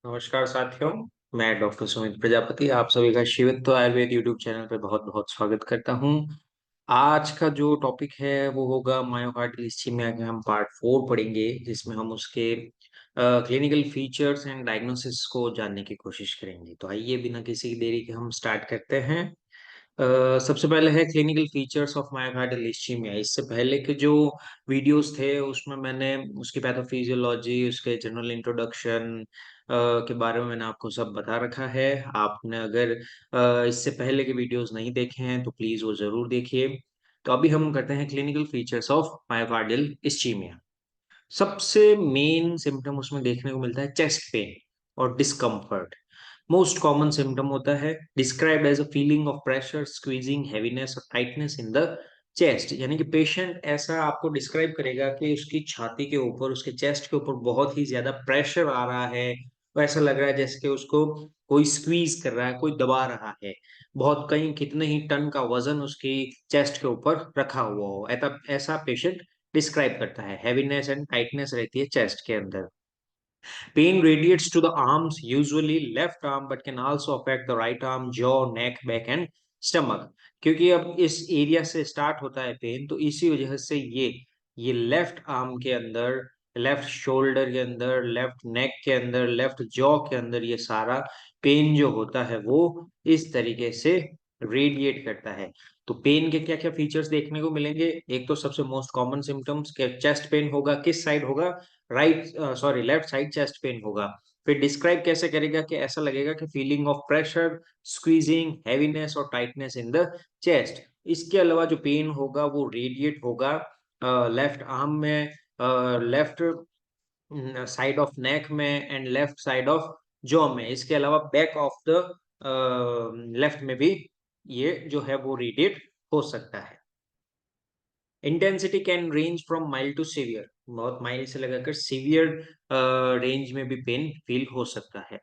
नमस्कार साथियों। मैं डॉक्टर सुमित प्रजापति आप सभी का शिवत्व आयुर्वेद यूट्यूब चैनल पे बहुत बहुत स्वागत करता हूँ। आज का जो टॉपिक है वो होगा मायोकार्डियल इस्कीमिया के हम पार्ट 4 पढ़ेंगे, जिसमें हम उसके क्लिनिकल फीचर्स एंड डायग्नोसिस को जानने की कोशिश करेंगे। तो आइए बिना किसी देरी के हम स्टार्ट करते हैं। सबसे पहले है clinical features of myocardial ischaemia. इससे पहले के जो वीडियोस थे उसमें मैंने उसकी पैथोफिजियोलॉजी, उसके जनरल इंट्रोडक्शन के बारे में मैंने आपको सब बता रखा है। आपने अगर इससे पहले के वीडियोस नहीं देखे हैं तो प्लीज वो जरूर देखिए। तो अभी हम करते हैं clinical features of myocardial ischaemia. सबसे मेन सिम्टम उसमें देखने को मिलता है चेस्ट पेन और डिस्कम्फर्ट। मोस्ट कॉमन सिम्टम होता है describe as a feeling of pressure, squeezing, heaviness और टाइटनेस इन द चेस्ट। यानी कि पेशेंट ऐसा आपको डिस्क्राइब करेगा कि उसकी छाती के ऊपर, उसके चेस्ट के ऊपर बहुत ही ज्यादा प्रेशर आ रहा है। वो ऐसा लग रहा है जैसे कि उसको कोई स्क्वीज कर रहा है, कोई दबा रहा है। बहुत कहीं कितने ही टन का वजन उसकी चेस्ट के ऊपर रखा हुआ हो, ऐसा ऐसा पेशेंट डिस्क्राइब करता है। हैवीनेस एंड टाइटनेस रहती है चेस्ट के अंदर। Pain radiates to the arms, usually left arm, but can also affect the right arm, jaw, neck, back and stomach. क्योंकि अब इस एरिया से स्टार्ट होता है पेन, तो इसी वजह से ये लेफ्ट आर्म के अंदर, लेफ्ट शोल्डर के अंदर, लेफ्ट नेक के अंदर, लेफ्ट जॉ के अंदर ये सारा पेन जो होता है वो इस तरीके से रेडिएट करता है। तो पेन के क्या क्या फीचर्स देखने को मिलेंगे? एक तो सबसे मोस्ट कॉमन सिम्टम्स के चेस्ट पेन होगा। किस साइड होगा? लेफ्ट साइड चेस्ट पेन होगा। फिर डिस्क्राइब कैसे करेगा कि ऐसा लगेगा कि feeling of pressure, squeezing, heaviness और टाइटनेस इन द चेस्ट। इसके अलावा जो पेन होगा वो रेडिएट होगा लेफ्ट आर्म में, लेफ्ट साइड ऑफ नेक में and left side of jaw में। इसके अलावा बैक ऑफ द लेफ्ट में भी ये जो है वो रेडिएट हो सकता है। Intensity can range from mild to severe. बहुत माइल्ड से लगाकर सीवियर रेंज में भी पेन फील हो सकता है।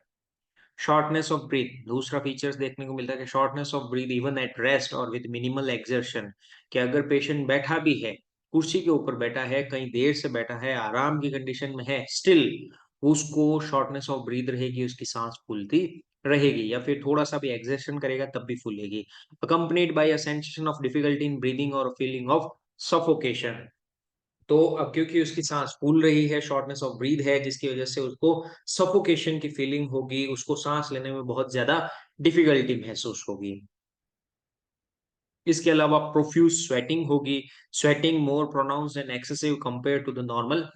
शॉर्टनेस ऑफ ब्रीथ दूसरा फीचर्स देखने को मिलता है कि shortness of breath even at rest और विद मिनिमल एक्सर्शन। कि अगर पेशेंट बैठा भी है, कुर्सी के ऊपर बैठा है, कहीं देर से बैठा है, आराम की कंडीशन में है, स्टिल उसको शॉर्टनेस ऑफ ब्रीथ रहेगी, उसकी सांस फूलती रहेगी, या फिर थोड़ा सा भी एक्सर्शन करेगा तब भी फूलेगी। Accompanied by a sensation of difficulty in breathing और फीलिंग ऑफ सफोकेशन। तो अब क्योंकि उसकी सांस फूल रही है, शॉर्टनेस ऑफ ब्रीथ है, जिसकी वजह से उसको सफोकेशन की फीलिंग होगी, उसको सांस लेने में बहुत ज्यादा डिफिकल्टी महसूस होगी। इसके अलावा प्रोफ्यूज स्वेटिंग होगी। Sweating more pronounced and excessive compare to the normal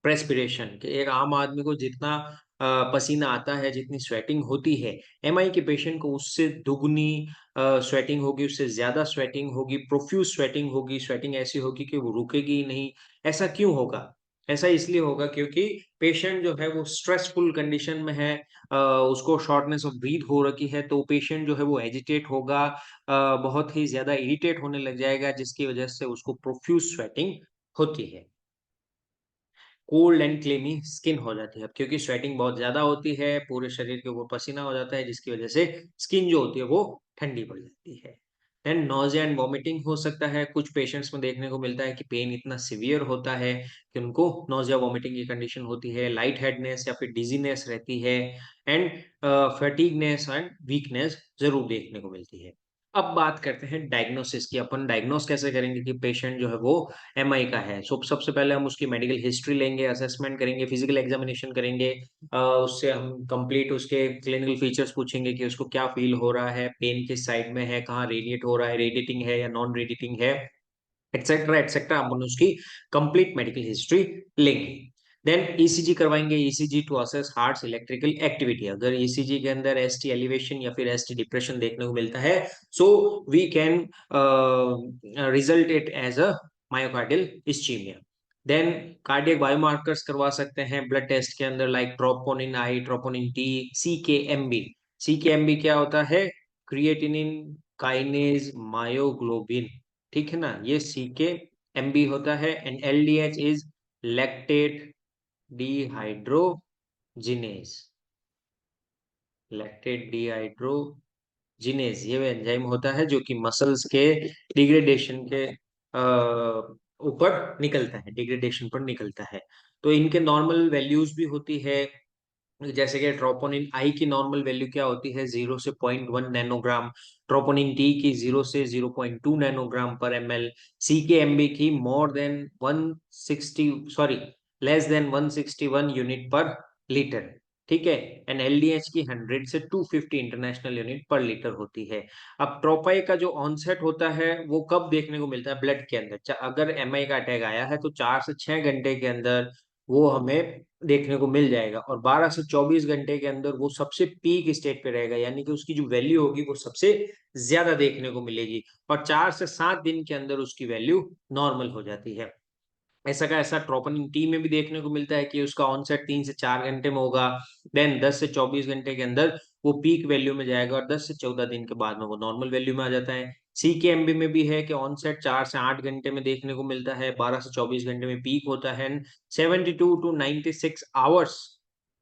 perspiration. कि एक आम आदमी को जितना पसीना आता है, जितनी स्वेटिंग होती है, एमआई के पेशेंट को उससे दुगनी स्वेटिंग होगी, उससे ज्यादा स्वेटिंग होगी, प्रोफ्यूज स्वेटिंग होगी। स्वेटिंग ऐसी होगी कि वो रुकेगी ही नहीं। ऐसा क्यों होगा? ऐसा इसलिए होगा क्योंकि पेशेंट जो है वो स्ट्रेसफुल कंडीशन में है, उसको शॉर्टनेस ऑफ ब्रीथ हो रखी है, तो पेशेंट जो है वो एजिटेट होगा, बहुत ही ज्यादा इरिटेट होने लग जाएगा, जिसकी वजह से उसको प्रोफ्यूज स्वेटिंग होती है। कोल्ड एंड क्लेमी स्किन हो जाती है। अब क्योंकि स्वेटिंग बहुत ज्यादा होती है, पूरे शरीर के ऊपर पसीना हो जाता है, जिसकी वजह से स्किन जो होती है वो ठंडी पड़ जाती है। देन नोजिया एंड वॉमिटिंग हो सकता है। कुछ पेशेंट्स में देखने को मिलता है कि पेन इतना सिवियर होता है कि उनको नोजिया वॉमिटिंग की कंडीशन होती है। लाइट हेडनेस या फिर डिजीनेस रहती है एंड फैटिगनेस एंड वीकनेस जरूर देखने को मिलती है। अब बात करते हैं डायग्नोसिस की। अपन डायग्नोस कैसे करेंगे कि पेशेंट जो है वो एमआई का है। सो सबसे पहले हम उसकी मेडिकल हिस्ट्री लेंगे, असेसमेंट करेंगे, फिजिकल एग्जामिनेशन करेंगे। उससे हम कंप्लीट उसके क्लिनिकल फीचर्स पूछेंगे कि उसको क्या फील हो रहा है, पेन किस साइड में है, कहाँ रेडिएट हो रहा है, रेडिएटिंग है या नॉन रेडिएटिंग है, एक्सेट्रा एक्सेट्रा। अपन उसकी कंप्लीट मेडिकल हिस्ट्री लेंगे। देन ईसीजी करवाएंगे, ECG to assess heart electrical activity. अगर ईसीजी के अंदर एसटी एलिवेशन या फिर एसटी डिप्रेशन देखने को मिलता है, so we can result it as a myocardial ischemia. Then cardiac biomarkers करवा सकते हैं ब्लड टेस्ट के अंदर, like troponin I, troponin T, CKMB. CKMB क्या होता है? Creatinine kinase myoglobin. ठीक है ना, ये सीकेएमबी होता है। And LDH is lactate dehydrogenase. Lactate dehydrogenase ये एंजाइम होता है जो कि मसल्स के डिग्रेडेशन के ऊपर निकलता है, डिग्रेडेशन पर निकलता है। तो इनके नॉर्मल वैल्यूज भी होती है। जैसे कि ट्रोपोनिन आई की नॉर्मल वैल्यू क्या होती है, 0 से 0.1 नैनोग्राम, ट्रोपोनिन टी की 0 से 0.2 नैनोग्राम पर ml, सी के एमबी की more than 160, sorry, less than 161 unit पर लीटर, ठीक है। एंड एलडीएच की 100 से 250 इंटरनेशनल यूनिट पर लीटर होती है। अब ट्रोपाई का जो ऑनसेट होता है वो कब देखने को मिलता है, ब्लड के अंदर। अगर एमआई का अटैक आया है तो 4 से 6 घंटे के अंदर वो हमें देखने को मिल जाएगा, और 12 से 24 घंटे के अंदर वो सबसे पीक स्टेट पे रहेगा, यानी कि उसकी जो वैल्यू होगी वो सबसे ज्यादा देखने को मिलेगी, और 4 से 7 दिन के अंदर उसकी वैल्यू नॉर्मल हो जाती है। ऐसा का ऐसा ट्रोपोनिन टी में भी देखने को मिलता है कि उसका ऑनसेट 3 से 4 घंटे में होगा, देन 10 से 24 घंटे के अंदर वो पीक वैल्यू में जाएगा, और 10 से 14 दिन के बाद में वो नॉर्मल वैल्यू में आ जाता है। सी के एमबी में भी है कि ऑनसेट 4 से 8 घंटे में देखने को मिलता है, 12 से 24 घंटे में पीक होता है, 72 to 96 आवर्स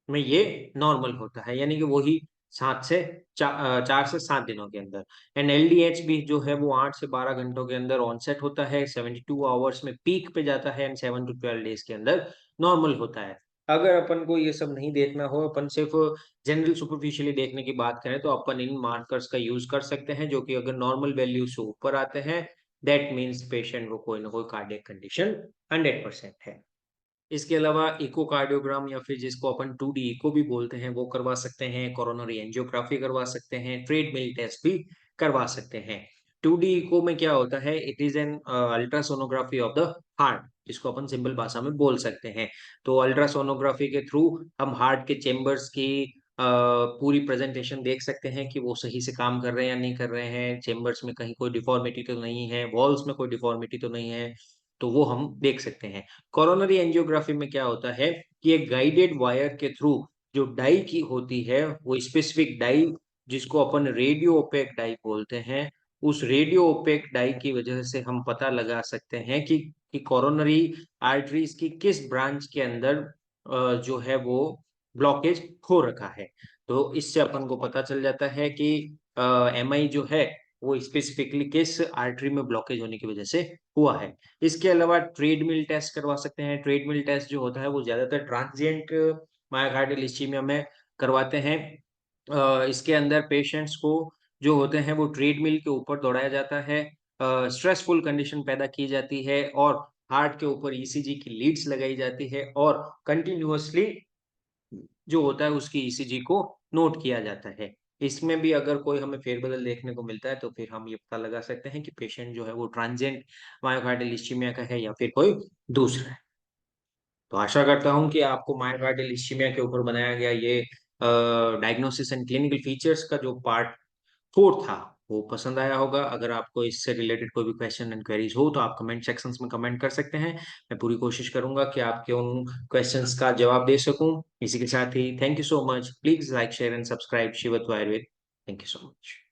में ये नॉर्मल होता है, यानी कि वही 4 से 7 दिनों के अंदर। एंड एलडीएच भी जो है वो 8 से 12 घंटों के अंदर ऑनसेट होता है, 72 आवर्स में पीक पे जाता है, एंड 7 to 12 डेज के अंदर नॉर्मल होता है। अगर अपन को ये सब नहीं देखना हो, अपन सिर्फ जनरल सुपरफिशियली देखने की बात करें, तो अपन इन मार्कर्स का यूज कर सकते हैं, जो कि अगर नॉर्मल वैल्यू से ऊपर आते हैं, दैट मीन्स पेशेंट को कोई ना कोई कार्डियक कंडीशन 100% है। इसके अलावा इकोकार्डियोग्राम, या फिर जिसको अपन 2D इको भी बोलते हैं, वो करवा सकते हैं, कोरोनरी एंजियोग्राफी करवा सकते हैं, ट्रेडमिल टेस्ट भी करवा सकते हैं। 2D इको में क्या होता है, it is an ultrasonography of the heart, जिसको अपन सिंपल भाषा में बोल सकते हैं। तो अल्ट्रासोनोग्राफी के थ्रू हम हार्ट के चेम्बर्स की पूरी प्रेजेंटेशन देख सकते हैं कि वो सही से काम कर रहे हैं या नहीं कर रहे हैं, चेम्बर्स में कहीं कोई डिफॉर्मिटी तो नहीं है, वॉल्स में कोई डिफॉर्मिटी तो नहीं है, तो वो हम देख सकते हैं। कोरोनरी एंजियोग्राफी में क्या होता है कि एक गाइडेड वायर के थ्रू जो डाई की होती है, वो स्पेसिफिक डाई, जिसको अपन रेडियो ओपेक डाई बोलते हैं, उस रेडियो ओपेक डाई की वजह से हम पता लगा सकते हैं कि कोरोनरी आर्टरीज की किस ब्रांच के अंदर जो है वो ब्लॉकेज हो रखा है। तो इससे अपन को पता चल जाता है कि एमआई जो है वो स्पेसिफिकली किस आर्टरी में ब्लॉकेज होने की वजह से हुआ है। इसके अलावा ट्रेडमिल टेस्ट करवा सकते हैं। ट्रेडमिल टेस्ट जो होता है वो ज्यादातर ट्रांजिएंट मायोकार्डियल इस्चीमिया में करवाते हैं। इसके अंदर पेशेंट्स को जो होते हैं वो ट्रेडमिल के ऊपर दौड़ाया जाता है, स्ट्रेसफुल कंडीशन पैदा की जाती है, और हार्ट के ऊपर ईसीजी की लीड्स लगाई जाती है, और कंटिन्यूअसली जो होता है उसकी ईसीजी को नोट किया जाता है। इसमें भी अगर कोई हमें फेरबदल देखने को मिलता है, तो फिर हम ये पता लगा सकते हैं कि पेशेंट जो है वो ट्रांजिएंट मायोकार्डियल इस्चीमिया का है या फिर कोई दूसरा है। तो आशा करता हूँ कि आपको मायोकार्डियल इस्चीमिया के ऊपर बनाया गया ये डायग्नोसिस एंड क्लिनिकल फीचर्स का जो पार्ट 4 था वो पसंद आया होगा। अगर आपको इससे रिलेटेड कोई भी क्वेश्चन एंड क्वेरीज हो तो आप कमेंट सेक्शंस में कमेंट कर सकते हैं। मैं पूरी कोशिश करूंगा कि आपके उन क्वेश्चंस का जवाब दे सकूं। इसी के साथ ही thank you so much. Please like share and subscribe Shivatva Ayurveda. Thank you so much.